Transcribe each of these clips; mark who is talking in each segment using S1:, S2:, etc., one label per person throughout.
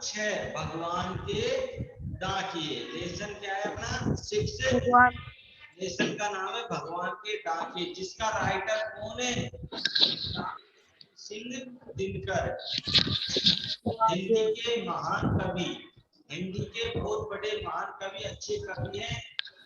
S1: 6 भगवान के डाकिए। लेसन क्या है अपना 6।
S2: भगवान
S1: लेसन का नाम है भगवान के डाकिए, जिसका राइटर कौन है? सिंह दिनकर। हिंदी के महान कवि, हिंदी के बहुत बड़े महान कवि, अच्छे कवि हैं,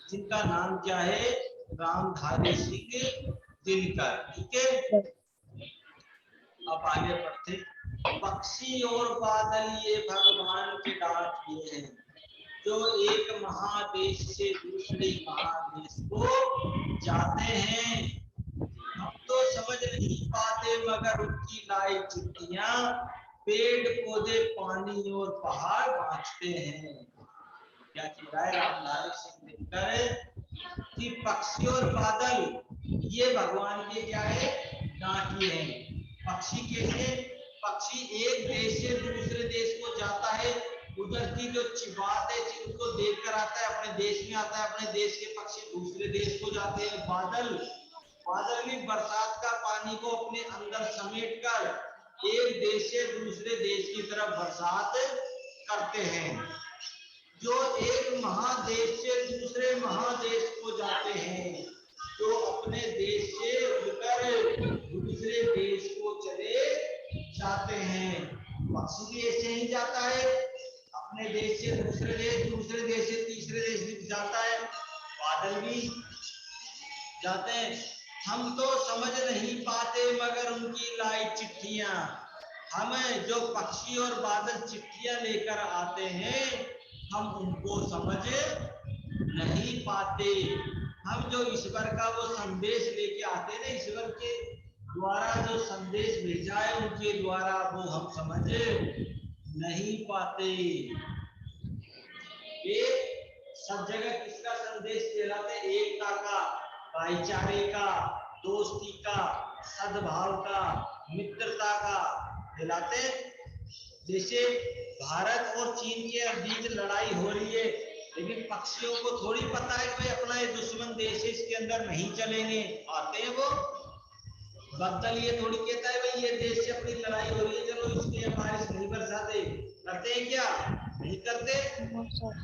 S1: जिनका नाम क्या है? रामधारी सिंह दिनकर। ठीक है, अब आगे बढ़ते। पक्षी और बादल ये भगवान के डाकिए हैं, जो एक महादेश से दूसरे महादेश को जाते हैं। हम तो समझ नहीं पाते मगर उनकी लाई चिट्ठियां पेड़ पौधे पानी और पहाड़ बांटते हैं। क्या कह रहा है रामधारी सिंह दिनकर कि पक्षी और बादल ये भगवान के क्या है? डाकिए हैं। पक्षी कैसे? पक्षी एक देश से दूसरे देश को जाता है, उधर की जो बात है उनको देख कर आता है, अपने देश में आता है, अपने देश के पक्षी दूसरे देश को जाते हैं। बादल, बादल भी बरसात का पानी को अपने अंदर समेट कर एक देश से दूसरे देश की तरफ बरसात करते हैं। जो एक महादेश से दूसरे महादेश को जाते हैं, जो अपने देश से उड़कर दूसरे देश को चले जाते हैं। पक्षी भी ऐसे ही जाता है, अपने देश से दूसरे देश, दूसरे देश से तीसरे देश भी जाता है। बादल भी जाते हैं। हम तो समझ नहीं पाते मगर उनकी लाई चिट्ठियां, हमें जो पक्षी और बादल चिट्ठियां लेकर आते हैं, हम उनको समझ नहीं पाते। हम जो ईश्वर का वो संदेश लेके आते हैं, ईश्वर के द्वारा जो संदेश भेजा है उनके द्वारा, वो हम समझ नहीं पाते। ये सब जगह किसका संदेश कहलाते? एकता का, भाईचारे का, दोस्ती का, सद्भाव का, मित्रता का कहलाते। जैसे भारत और चीन के बीच लड़ाई हो रही है, लेकिन पक्षियों को थोड़ी पता है कि भाई अपना ये दुश्मन देश है, इसके अंदर नहीं चलेंगे। आते हैं वो, बदल ये थोड़ी कहता है भाई ये देश से अपनी लड़ाई हो रही है, चलो इसके बारिश नहीं बरसाते। करते हैं क्या? नहीं करते।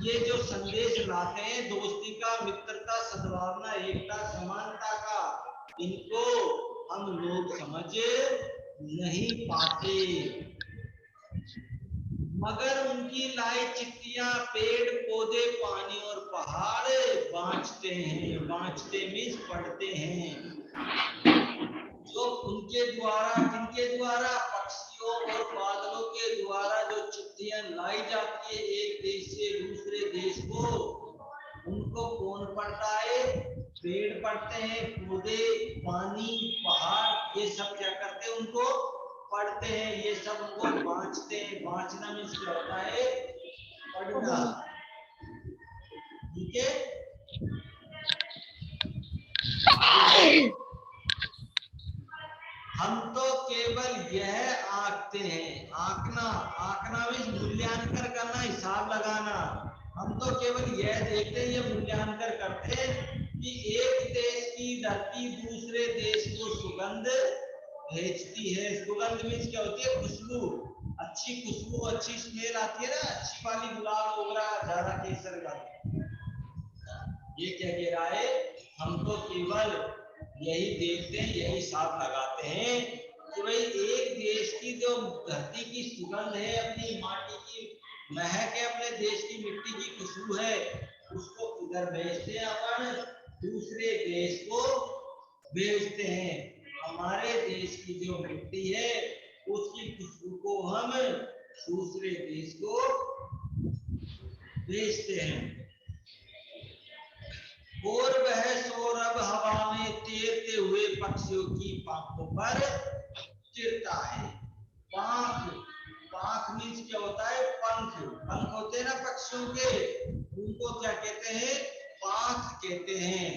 S1: ये जो संदेश लाते हैं दोस्ती का, मित्रता, सद्भावना, एकता, समानता का, इनको हम लोग समझ नहीं पाते। मगर उनकी लाई चिट्ठियां पेड़ पौधे पानी और पहाड़ बांटते हैं। बांटते मीन्स पढ़ते हैं। जो उनके द्वारा, किनके द्वारा? पक्षियों और बादलों के द्वारा जो चिट्ठियां लाई जाती है एक देश से दूसरे देश को, उनको कौन पढ़ता है? पेड़ पढ़ते हैं, पौधे, पानी, पहाड़, ये सब क्या करते हैं? उनको पढ़ते हैं। ये सब उनको बांटते हैं। बांटना मीन्स क्या होता है? पढ़ना। ठीक है, हम तो केवल यह आंकते हैं। आंकना, आंकना मीन्स मूल्यांकन करना, हिसाब लगाना। हम तो केवल यह देखते हैं, ये मूल्यांकन करते हैं कि एक देश की धरती दूसरे देश को सुगंध भेजती है। सुगंध मीन्स क्या होती है? खुशबू, अच्छी खुशबू, अच्छी स्मेल आती है ना, अच्छी वाली गुलाब मोगरा ज्यादा केसर का। ये क्या कह रहा है? हम तो केवल यही देखते हैं, यही हिसाब लगाते हैं कि भाई एक देश की जो धरती की सुगंध है, अपनी माटी की महक है, अपने देश की मिट्टी की खुशबू है, उसको इधर भेजते हैं, अपन दूसरे देश को भेजते हैं। हमारे देश की जो मिट्टी है उसकी खुशबू को हम दूसरे देश को भेजते हैं। और वह सौरभ हवा में तैरते हुए पक्षियों की पांखों पर चिरता है। पांख, पांख मीन्स क्या होता है? पंख। पंख होते हैं ना पक्षियों के, उनको क्या कहते हैं? पांख कहते हैं।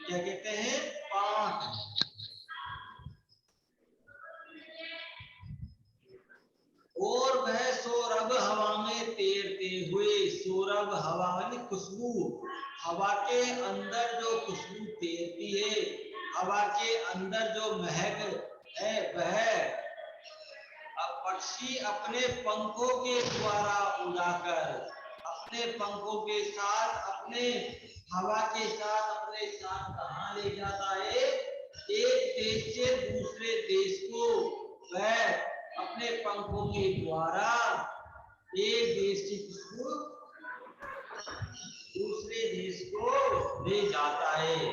S1: क्या कहते हैं? पांख। और वह सौरभ हवा में तैरते हुए, सौरभ हवा यानी खुशबू, हवा के अंदर जो खुशबू तैरती है, हवा के अंदर जो महक है, वह अब पक्षी अपने पंखों के द्वारा उड़ाकर, अपने पंखों के साथ, अपने हवा के साथ अपने साथ कहाँ ले जाता है? एक देश से दूसरे देश को वह अपने पंखों के द्वारा एक देश से दूसरे देश को ले जाता है,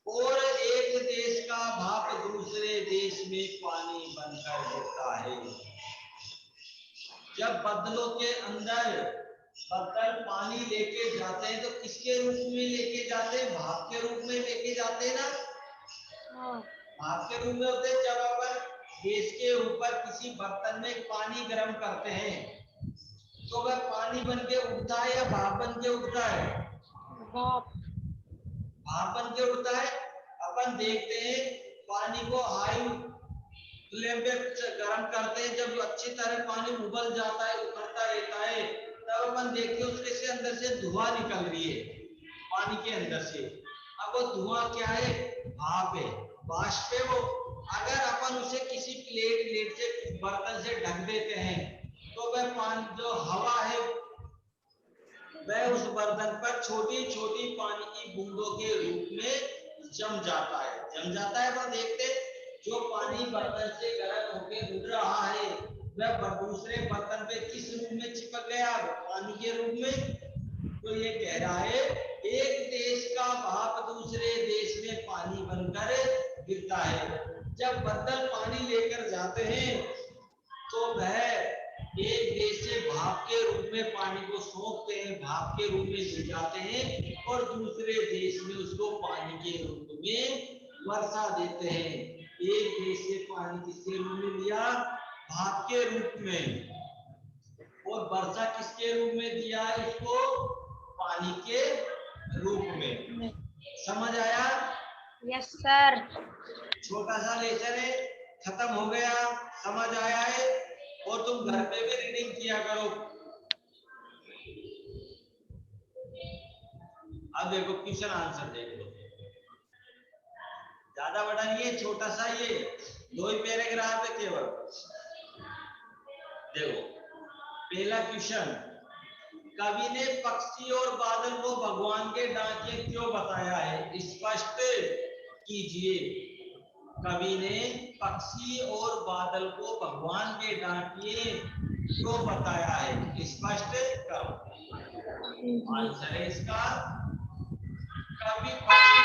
S1: और एक देश का भाप दूसरे देश में पानी बनकर गिरता है। जब बदलों के अंदर बदल पानी लेके जाते हैं तो किसके रूप में लेके जाते हैं? भाप के रूप में लेके जाते हैं ना। भाप के रूप में होते हैं। जब अपन गैस के ऊपर किसी बर्तन में पानी गर्म करते हैं तो वह पानी बन के उठता है या भाप बन के उठता है? भाप बन के उठता है। अपन देखते हैं पानी को हाई फ्लेम पे गर्म करते हैं, जब अच्छी तरह पानी उबल जाता है, उबलता रहता है, तब अपन देखते हैं उसके से अंदर से धुआं निकल रही है पानी के अंदर से। अब वो धुआं क्या है? भाप है, वाष्प है वो। अगर अपन उसे किसी प्लेट से बर्तन से ढक देते हैं तो वह पानी जो हवा है वह उस बर्तन पर छोटी छोटी पानी की बूंदों के रूप में जम जाता है। अपन देखते जो पानी बर्तन से गर्म होकर उड़ रहा है वह दूसरे बर्तन पे किस रूप में चिपक गया? पानी के रूप में। तो ये कह रहा है एक देश का भाप दूसरे देश में पानी बनकर गिरता है। जब बदल पानी लेकर जाते हैं तो वह एक देश से भाप के रूप में पानी को सोखते हैं, भाप के रूप में ले जाते हैं, और दूसरे देश में उसको पानी के रूप में वर्षा देते हैं। एक देश से पानी किसके रूप में लिया? भाप के रूप में। और वर्षा किसके रूप में दिया इसको? पानी के रूप में। समझ आया?
S2: Yes sir.
S1: छोटा सा लेक्चर है, खत्म हो गया। समझ आया है? और तुम घर पे भी रीडिंग किया करो। अब देखो क्वेश्चन आंसर देख लो, ज्यादा बड़ा नहीं है, छोटा सा ये 2 ही पैराग्राफ है केवल। देखो पहला क्वेश्चन, कवि ने पक्षी और बादल को भगवान के डांके क्यों बताया है? स्पष्ट कीजिए। कवि ने पक्षी और बादल को भगवान के डांटिए क्यों बताया है? स्पष्ट करो। आंसर है इसका, कवि पक्षी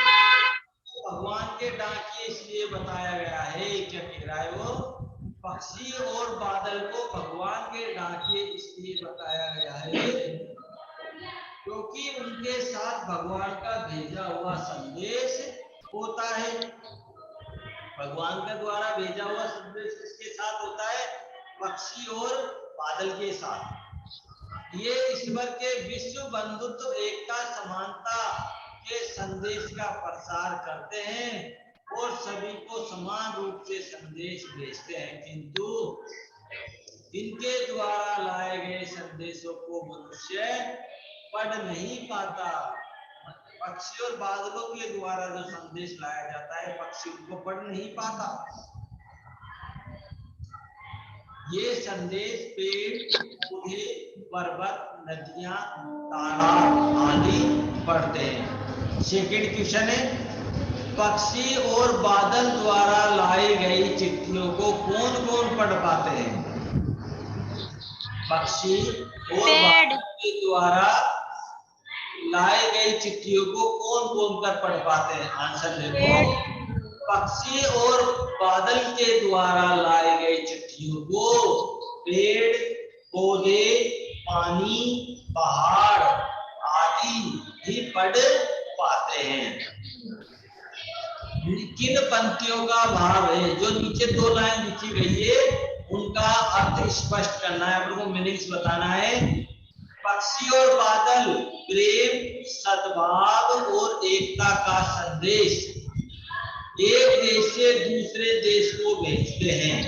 S1: भगवान के डांटिए इसलिए बताया गया है। क्या कह रहा है वो? पक्षी और बादल को भगवान के डांटिए इसलिए बताया गया है क्योंकि उनके साथ भगवान का भेजा हुआ संदेश होता है। भगवान के द्वारा भेजा हुआ संदेश किसके साथ होता है? पक्षी और बादल के साथ। ये ईश्वर के विश्व बंधुत्व, एकता, समानता के संदेश का प्रसार करते हैं और सभी को समान रूप से संदेश भेजते हैं, किंतु इनके द्वारा लाए गए संदेशों को मनुष्य पढ़ नहीं पाता। पक्षी और बादलों के द्वारा जो संदेश लाया जाता है पक्षी उनको पढ़ नहीं पाता। ये संदेश पेड़, पौधे, पर्वत, नदियां, तालाब आदि पढ़ते हैं। सेकंड क्वेश्चन है, पक्षी और बादल द्वारा लाई गई चिट्ठियों को कौन कौन पढ़ पाते हैं? पक्षी और बादल के द्वारा लाई गई चिट्ठियों को कौन कौन कर पढ़ पाते हैं? आंसर देखो, पक्षी और बादल के द्वारा लाई गई चिट्ठियों को पेड़, पौधे, पानी, पहाड़ आदि भी पढ़ पाते हैं। किन पंक्तियों का भाव है? जो नीचे 2 लाइन लिखी गई है उनका अर्थ स्पष्ट करना है, आपको मीनिंग्स बताना है। पक्षी और बादल प्रेम, सद्भाव और एकता का संदेश एक देश से दूसरे देश को भेजते हैं।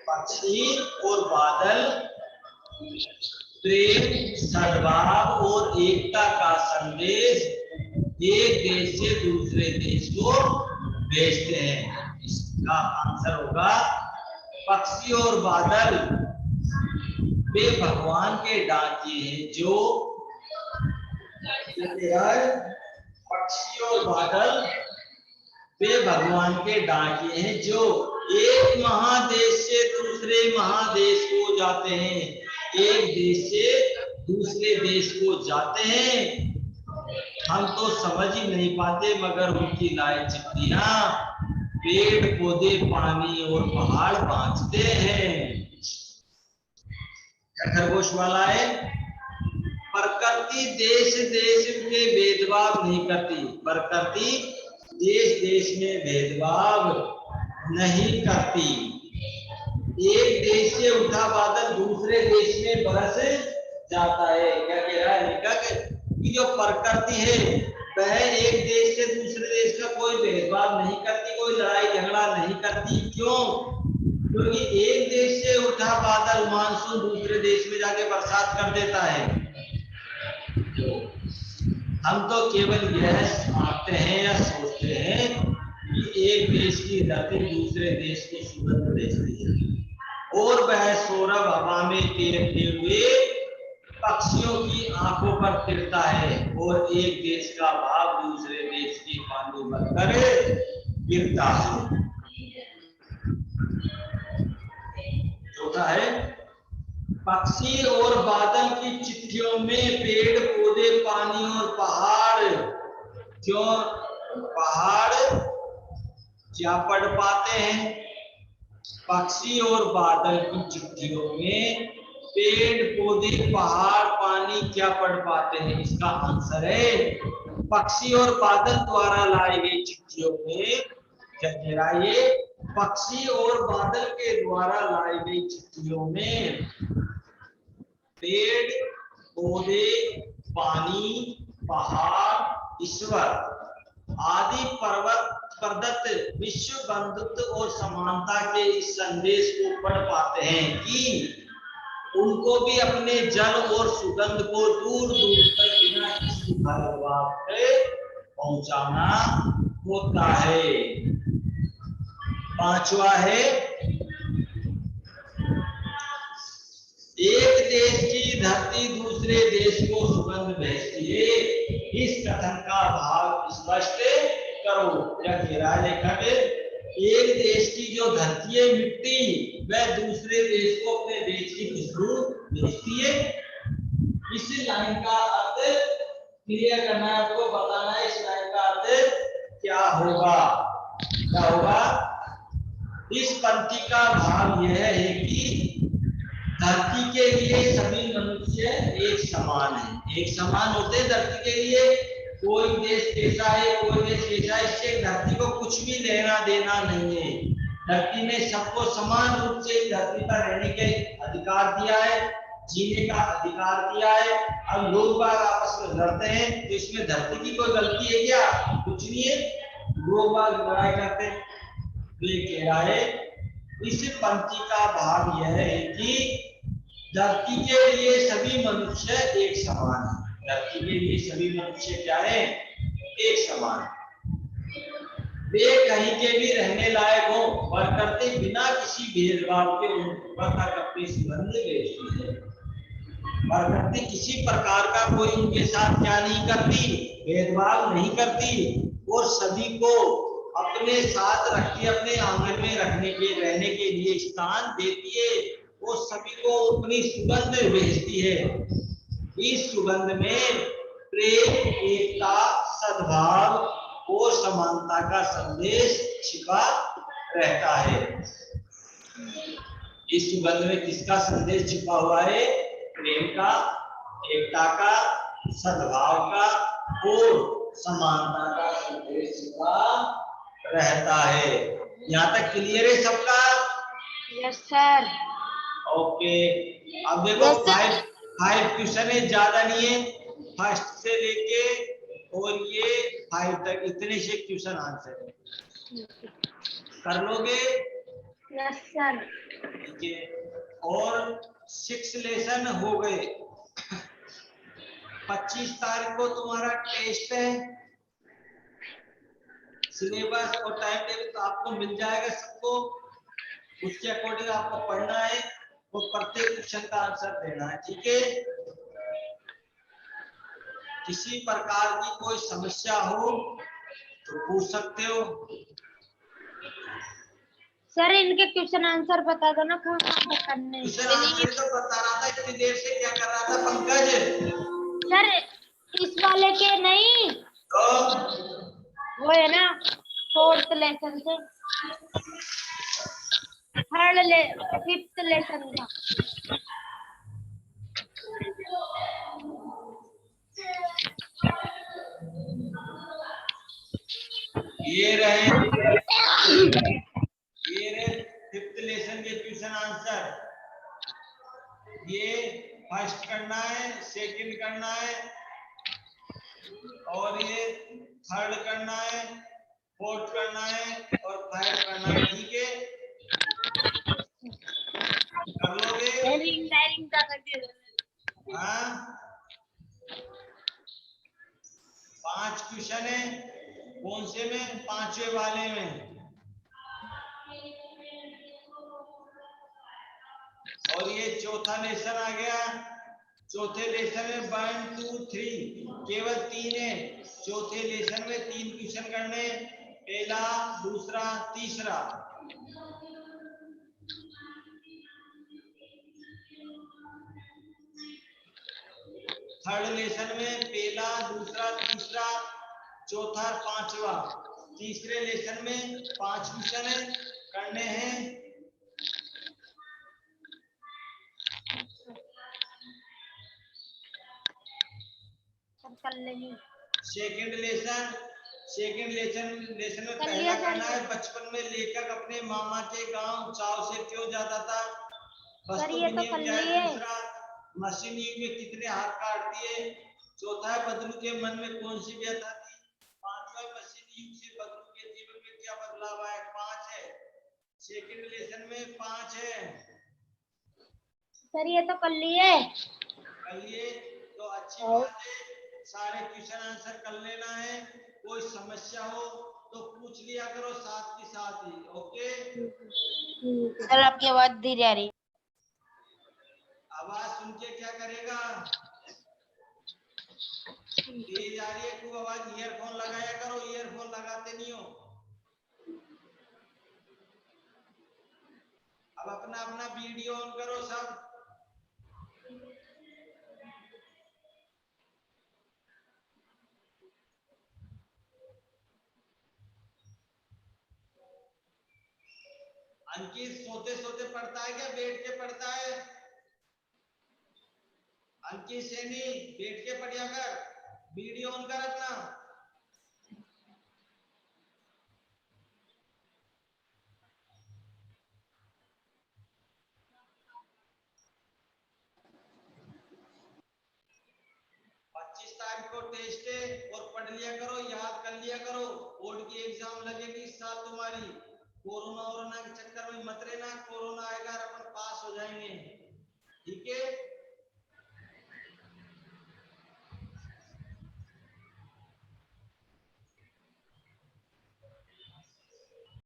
S1: पक्षी और बादल प्रेम, सद्भाव और एकता का संदेश एक देश से दूसरे देश को भेजते हैं। इसका आंसर होगा पक्षी और बादल वे भगवान के डाकिए हैं जो पक्षी और बादल वे भगवान के डाकिए हैं जो एक महादेश से दूसरे महादेश को जाते हैं, एक देश से दूसरे देश को जाते हैं। हम तो समझ ही नहीं पाते मगर उनकी लाए चिट्ठियां पेड़ पौधे पानी और पहाड़ बांचते हैं। खरगोश वाला है, प्रकृति देश देश में भेदभाव नहीं करती, प्रकृति देश देश में भेदभाव नहीं करती। एक देश से उठा बादल दूसरे देश में बरस जाता है। क्या कह रहा है लेखक कि जो प्रकृति है वह एक देश से दूसरे देश का कोई भेदभाव नहीं करती, कोई लड़ाई झगड़ा नहीं करती। क्यों? क्योंकि एक देश से उठा बादल मानसून दूसरे देश में जाके बरसात कर देता है। हम तो केवल यह आते हैं या सोचते हैं कि एक देश की धरती दूसरे देश को सुगंध देती है और वह सौरभ हवा में तैरते हुए पक्षियों की आंखों पर गिरता है और एक देश का भाव दूसरे देश के पानी बनकर गिरता है। चौथा है, पक्षी और बादल की चिट्ठियों में पेड़ पौधे पानी और पहाड़ क्या पढ़ पाते हैं? पक्षी और बादल की चिट्ठियों में पेड़ पौधे पहाड़ पानी क्या पढ़ पाते हैं? इसका आंसर है पक्षी और बादल द्वारा लाई गई चिट्ठियों में क्या कह रहा है ये? पक्षी और बादल के द्वारा लाई गई चिट्ठियों में पेड़ पौधे पानी पहाड़ ईश्वर आदि पर्वत प्रदत्त विश्व बंधुत्व और समानता के इस संदेश को पढ़ पाते हैं कि उनको भी अपने जल और सुगंध को दूर दूर तक बिना किसी भरभाव के पहुंचाना होता है। पांचवा है, एक देश की धरती दूसरे देश को सुगंध भेजती है। इस कथन का भाव स्पष्ट करो। क्या कह रहा है लेखक? एक देश की जो धरती है मिट्टी वह दूसरे देश को अपने देश की खुशबू भेजती है। इस लाइन का अर्थ क्लियर करना है, आपको बताना है इस लाइन का अर्थ क्या होगा। क्या होगा? इस पंक्ति का भाव यह है कि धरती के लिए सभी मनुष्य एक समान है, एक समान होते हैं धरती के लिए। कोई देश कैसा है कोई देश कैसा है इससे धरती को कुछ भी लेना देना नहीं है। धरती ने सबको समान रूप से धरती पर रहने के अधिकार दिया है, जीने का अधिकार दिया है। अब लोग बाग आपस में लड़ते हैं तो इसमें धरती की कोई गलती है क्या? कुछ नहीं है, लोग बाग लड़ाई करते हैं। ये कह रहा है इस पंक्ति का भाव यह है कि धरती के लिए सभी मनुष्य एक समान है। धरती के लिए सभी मनुष्य क्या है? एक समान। वे कहीं के भी रहने लायक हो और करते बिना किसी भेदभाव के उनका अपनी सुगंध भेजती है। प्रकृति किसी प्रकार का कोई उनके साथ क्या नहीं करती? भेदभाव नहीं करती और सभी को अपने साथ रखती, अपने आंगन में रहने के लिए स्थान देती है और सभी को अपनी सुगंध भेजती है। इस सुगंध में प्रेम एकता सद्भाव और समानता का संदेश छिपा रहता है। इस सुगंध में किसका संदेश छिपा हुआ है? प्रेम का, एकता का, सद्भाव का और समानता का संदेश छिपा रहता है। यहाँ तक क्लियर है सबका?
S2: Yes sir.
S1: ओके, अब देखो फाइव क्वेश्चन है, ज्यादा नहीं है। फर्स्ट से लेके और ये 5 तक इतने से क्वेश्चन आंसर है, कर लोगे?
S2: Yes sir.
S1: ठीक है, और 6 लेसन हो गए। 25 तारीख को तुम्हारा टेस्ट है। सिलेबस और टाइम टेबल तो आपको मिल जाएगा सबको। उसके अकॉर्डिंग आपको पढ़ना है और प्रत्येक क्वेश्चन का आंसर देना है। ठीक है, किसी प्रकार की कोई समस्या हो तो पूछ सकते हो।
S2: सर इनके क्वेश्चन आंसर बता दो ना, कहाँ कहाँ करने हैं।
S1: क्वेश्चन आंसर तो बता रहा था, इतनी देर से क्या कर रहा था पंकज?
S2: सर इस वाले के नहीं,
S1: तो
S2: वो है ना 4th लेसन से 5th लेसन का।
S1: ये रहे 5th लेसन के क्वेश्चन आंसर। ये फर्स्ट करना है, सेकंड करना है और ये थर्ड करना है, फोर्थ करना है और 5th करना है। ठीक है, कर लोगे?
S2: डायरिंग का कर दिया।
S1: हाँ, 5 क्वेश्चन है। कौन से में? 5वें वाले में। और ये चौथा लेसन आ गया। चौथे लेसन में 1 2 3 केवल 3 है। चौथे लेसन में 3 क्वेश्चन करने, पहला, दूसरा, तीसरा। थर्ड लेसन में पहला, दूसरा, तीसरा, चौथा, पांचवा। तीसरे लेसन में 5 क्वेश्चन है, करने हैं।
S2: कर लेंगे।
S1: सेकंड लेसन में
S2: कर
S1: पहला
S2: लिया
S1: करना
S2: सर।
S1: है, बचपन में लेखक अपने मामा के गांव चाव से क्यों जाता था?
S2: सर
S1: वस्तु
S2: ये तो
S1: विनिमय
S2: कर
S1: क्या है?
S2: लिए।
S1: दूसरा, मशीन युग में कितने हाथ काटती है? चौथा है, बदलू के मन में कौन सी व्यथा थी? पांचवा, मशीन युग से बदलू के जीवन में क्या बदलाव आया? 5 है। सेकंड लेसन में 5 है।
S2: सर ये तो कर लिए।
S1: करिए तो अच्छी बात है। सारे क्वेश्चन आंसर कर लेना है। कोई समस्या हो तो पूछ लिया करो साथ के साथ ही। ओके,
S2: सर आपकी आवाज धीरे आ रही।
S1: आवाज सुन के क्या करेगा? तेज आ रही है खूब आवाज, ईयरफोन लगाया करो। ईयरफोन लगाते नहीं हो। अब अपना अपना वीडियो ऑन करो सब। अंकित सोते सोते पढ़ता है क्या बैठ के पढ़ता है? अंकित सैनी बैठ के पढ़िया कर, वीडियो ऑन कर अपना। तारीख को टेस्ट है और पढ़ लिया करो, याद कर लिया करो। बोर्ड की एग्जाम लगेगी इस साल तुम्हारी। कोरोना के चक्कर में मत रहना। कोरोना आएगा और अपन पास हो जाएंगे। ठीक है।